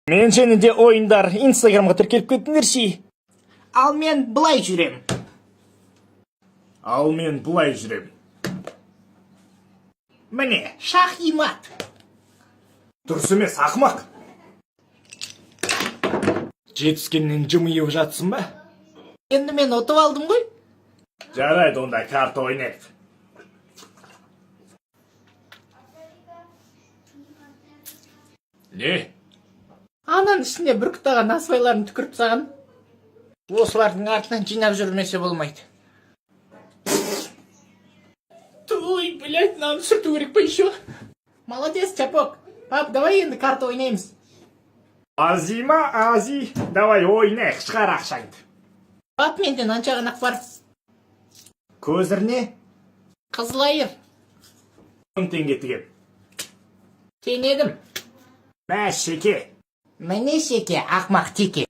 Мен және де ойындар Инстаграмға тіркеліп кеттіңдерші. Ал мен былай жүрем. Ал мен бұлай жүрем. Міне, шах и мат. Дұрыс емес, ақымақ. Жетіскеннен жымиып жатсың ба? Енді мен ұтып алдым ғой. Жарайды, онда карта ойнайық. Не? Анан ішіне бүркіттаған насыбайларын түкіріп саған. Осылардың артынан жинап жүрмесе болмайды. Туй, блядь, нам сүрту керек па еще? Молодец, Чапок. Пап, давай енді карта ойнаймыз. Азима, Ази, давай ойнайық, шығар ақшаңды. Пап, менде наншағанақ бар. Көзірне? Қызыл айыр. 10 теңге тігем. Теңедім. Мә, шеке. Міне шеке, ақмақ теке.